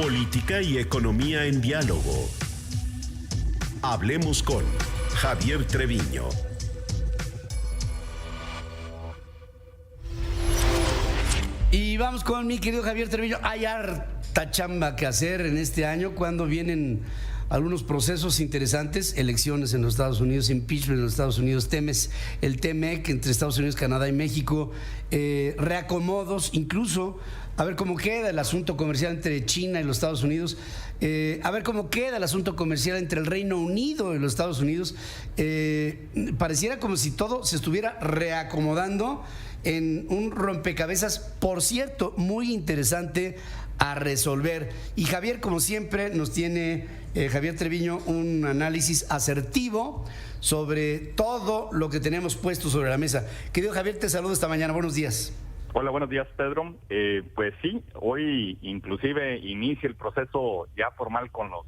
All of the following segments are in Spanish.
Política y economía en diálogo. Hablemos con Javier Treviño. Y vamos con mi querido Javier Treviño. Hay harta chamba que hacer en este año cuando vienen algunos procesos interesantes, elecciones en los Estados Unidos, impeachment en los Estados Unidos, el TMEC entre Estados Unidos, Canadá y México, reacomodos, incluso a ver cómo queda el asunto comercial entre China y los Estados Unidos, a ver cómo queda el asunto comercial entre el Reino Unido y los Estados Unidos. Pareciera como si todo se estuviera reacomodando en un rompecabezas, por cierto, muy interesante a resolver. Y Javier, como siempre, nos tiene, Javier Treviño, un análisis asertivo sobre todo lo que tenemos puesto sobre la mesa. Querido Javier, te saludo esta mañana. Buenos días. Hola, buenos días, Pedro. Pues sí, hoy inclusive inicia el proceso ya formal con los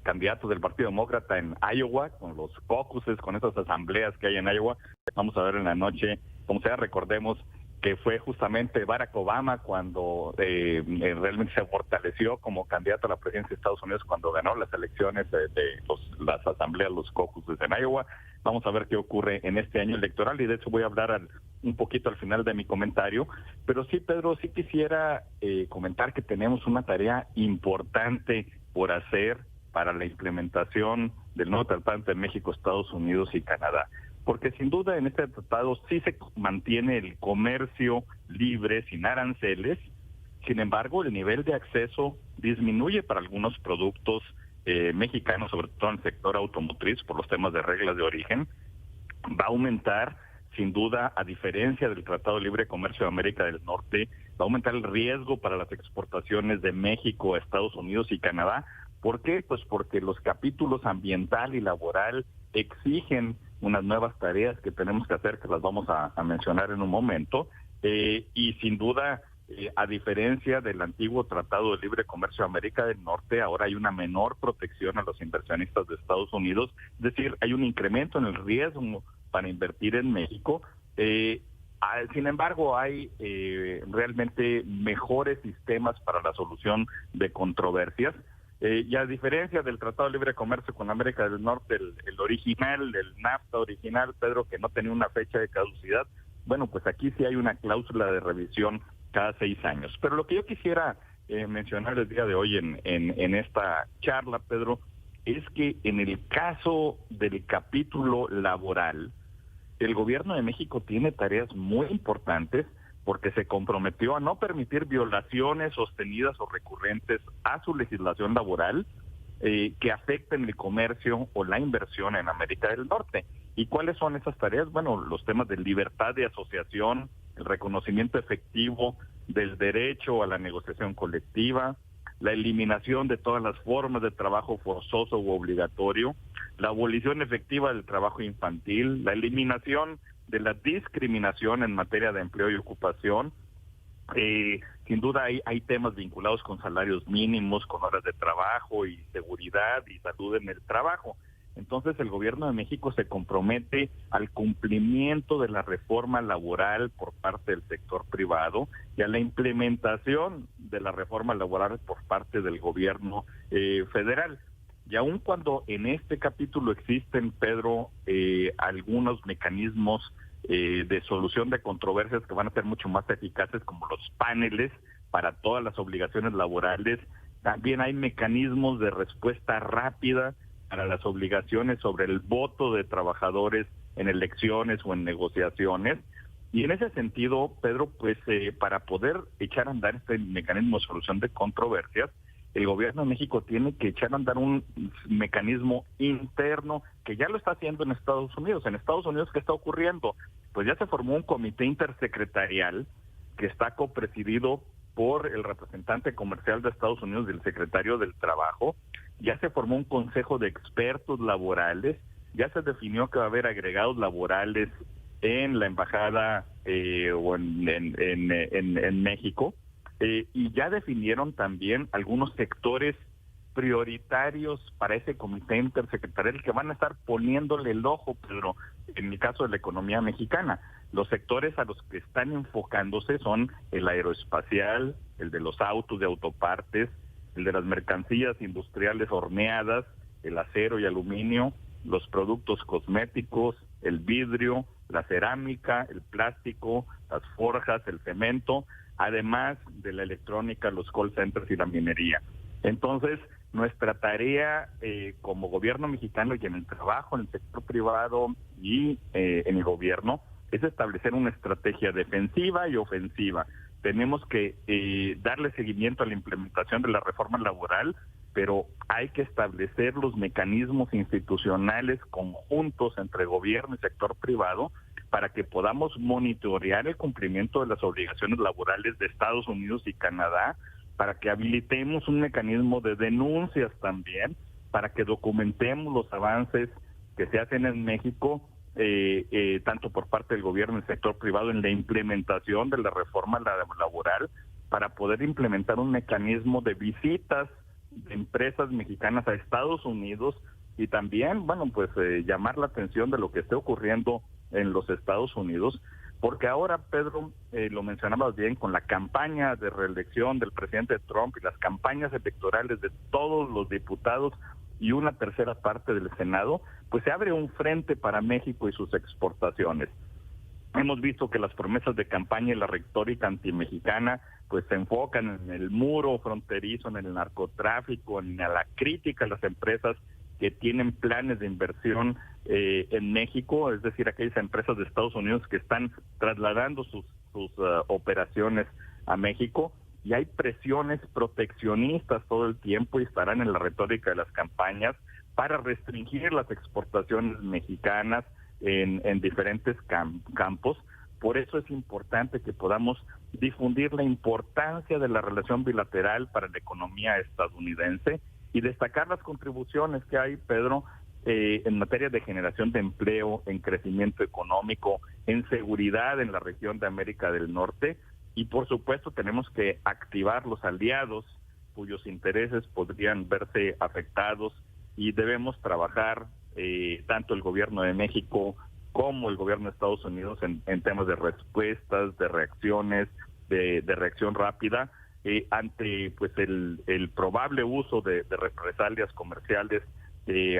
candidatos del Partido Demócrata en Iowa, con los caucuses, con esas asambleas que hay en Iowa. Vamos a ver en la noche, como sea, recordemos que fue justamente Barack Obama cuando realmente se fortaleció como candidato a la presidencia de Estados Unidos cuando ganó las elecciones de las asambleas, los caucuses en Iowa. Vamos a ver qué ocurre en este año electoral y de hecho voy a hablar un poquito al final de mi comentario. Pero sí, Pedro, sí quisiera comentar que tenemos una tarea importante por hacer para la implementación del nuevo tratado entre México, Estados Unidos y Canadá. Porque sin duda en este tratado sí se mantiene el comercio libre, sin aranceles. Sin embargo, el nivel de acceso disminuye para algunos productos mexicanos, sobre todo en el sector automotriz, por los temas de reglas de origen. Va a aumentar, sin duda, a diferencia del Tratado de Libre Comercio de América del Norte, va a aumentar el riesgo para las exportaciones de México a Estados Unidos y Canadá. ¿Por qué? Pues porque los capítulos ambiental y laboral exigen unas nuevas tareas que tenemos que hacer, que las vamos a mencionar en un momento, y sin duda, a diferencia del antiguo Tratado de Libre Comercio de América del Norte, ahora hay una menor protección a los inversionistas de Estados Unidos, es decir, hay un incremento en el riesgo para invertir en México. Sin embargo, hay realmente mejores sistemas para la solución de controversias. Y a diferencia del Tratado de Libre Comercio con América del Norte, el original, el NAFTA original, Pedro, que no tenía una fecha de caducidad, bueno, pues aquí sí hay una cláusula de revisión cada 6 años. Pero lo que yo quisiera mencionar el día de hoy en esta charla, Pedro, es que en el caso del capítulo laboral, el gobierno de México tiene tareas muy importantes porque se comprometió a no permitir violaciones sostenidas o recurrentes a su legislación laboral que afecten el comercio o la inversión en América del Norte. ¿Y cuáles son esas tareas? Bueno, los temas de libertad de asociación, el reconocimiento efectivo del derecho a la negociación colectiva, la eliminación de todas las formas de trabajo forzoso u obligatorio, la abolición efectiva del trabajo infantil, la eliminación de la discriminación en materia de empleo y ocupación. Sin duda hay temas vinculados con salarios mínimos, con horas de trabajo y seguridad y salud en el trabajo. Entonces el gobierno de México se compromete al cumplimiento de la reforma laboral por parte del sector privado y a la implementación de la reforma laboral por parte del gobierno federal. Y aun cuando en este capítulo existen, Pedro, algunos mecanismos de solución de controversias que van a ser mucho más eficaces, como los paneles para todas las obligaciones laborales, también hay mecanismos de respuesta rápida para las obligaciones sobre el voto de trabajadores en elecciones o en negociaciones. Y en ese sentido, Pedro, pues para poder echar a andar este mecanismo de solución de controversias, el gobierno de México tiene que echar a andar un mecanismo interno que ya lo está haciendo en Estados Unidos. En Estados Unidos, ¿qué está ocurriendo? Pues ya se formó un comité intersecretarial que está copresidido por el representante comercial de Estados Unidos y el secretario del Trabajo. Ya se formó un consejo de expertos laborales, ya se definió que va a haber agregados laborales en la embajada o en México. Y ya definieron también algunos sectores prioritarios para ese comité intersecretarial que van a estar poniéndole el ojo, Pedro, en el caso de la economía mexicana. Los sectores a los que están enfocándose son el aeroespacial, el de los autos, de autopartes, el de las mercancías industriales horneadas, el acero y aluminio, los productos cosméticos, el vidrio, la cerámica, el plástico, las forjas, el cemento, además de la electrónica, los call centers y la minería. Entonces, nuestra tarea como gobierno mexicano y en el trabajo en el sector privado y en el gobierno es establecer una estrategia defensiva y ofensiva. Tenemos que darle seguimiento a la implementación de la reforma laboral, pero hay que establecer los mecanismos institucionales conjuntos entre gobierno y sector privado para que podamos monitorear el cumplimiento de las obligaciones laborales de Estados Unidos y Canadá, para que habilitemos un mecanismo de denuncias también, para que documentemos los avances que se hacen en México, tanto por parte del gobierno y el sector privado en la implementación de la reforma laboral, para poder implementar un mecanismo de visitas de empresas mexicanas a Estados Unidos y también, llamar la atención de lo que esté ocurriendo en los Estados Unidos, porque ahora, Pedro, lo mencionabas bien, con la campaña de reelección del presidente Trump y las campañas electorales de todos los diputados y una tercera parte del Senado, pues se abre un frente para México y sus exportaciones. Hemos visto que las promesas de campaña y la retórica antimexicana pues se enfocan en el muro fronterizo, en el narcotráfico, en la crítica a las empresas que tienen planes de inversión en México, es decir, aquellas empresas de Estados Unidos que están trasladando sus operaciones a México, y hay presiones proteccionistas todo el tiempo y estarán en la retórica de las campañas para restringir las exportaciones mexicanas en diferentes campos. Por eso es importante que podamos difundir la importancia de la relación bilateral para la economía estadounidense y destacar las contribuciones que hay, Pedro, en materia de generación de empleo, en crecimiento económico, en seguridad en la región de América del Norte, y por supuesto tenemos que activar los aliados cuyos intereses podrían verse afectados, y debemos trabajar tanto el gobierno de México como el gobierno de Estados Unidos en temas de respuestas, de reacciones, de reacción rápida ante pues el probable uso de represalias comerciales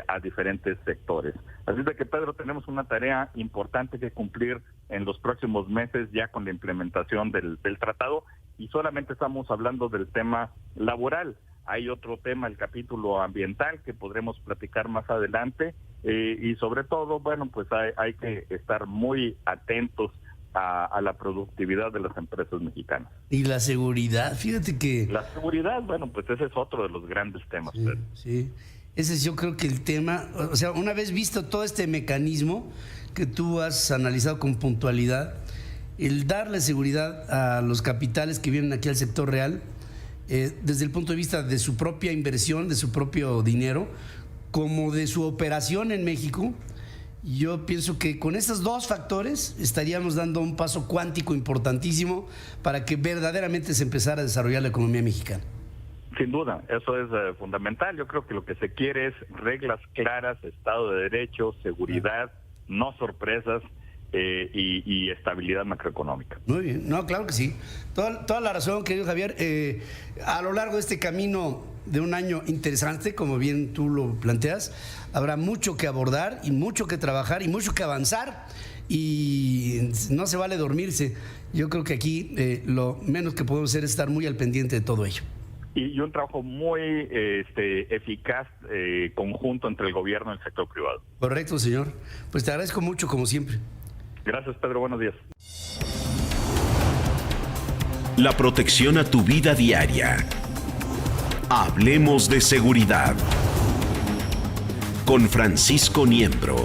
a diferentes sectores. Así de que, Pedro, tenemos una tarea importante que cumplir en los próximos meses ya con la implementación del tratado, y solamente estamos hablando del tema laboral. Hay otro tema, el capítulo ambiental, que podremos platicar más adelante, y sobre todo, pues hay que estar muy atentos a la productividad de las empresas mexicanas. Y la seguridad, fíjate que... La seguridad, pues ese es otro de los grandes temas. Sí, sí. Ese es, yo creo que el tema, o sea, una vez visto todo este mecanismo que tú has analizado con puntualidad, el darle seguridad a los capitales que vienen aquí al sector real, desde el punto de vista de su propia inversión, de su propio dinero, como de su operación en México, yo pienso que con estos dos factores estaríamos dando un paso cuántico importantísimo para que verdaderamente se empezara a desarrollar la economía mexicana. Sin duda, eso es fundamental. Yo creo que lo que se quiere es reglas claras, Estado de Derecho, seguridad, no sorpresas y estabilidad macroeconómica. Muy bien, no, claro que sí. Toda la razón, querido Javier. A lo largo de este camino de un año interesante, como bien tú lo planteas, habrá mucho que abordar y mucho que trabajar y mucho que avanzar, y no se vale dormirse. Yo creo que aquí lo menos que podemos hacer es estar muy al pendiente de todo ello. Y un trabajo muy eficaz, conjunto entre el gobierno y el sector privado. Correcto, señor. Pues te agradezco mucho, como siempre. Gracias, Pedro. Buenos días. La protección a tu vida diaria. Hablemos de seguridad. Con Francisco Niembro.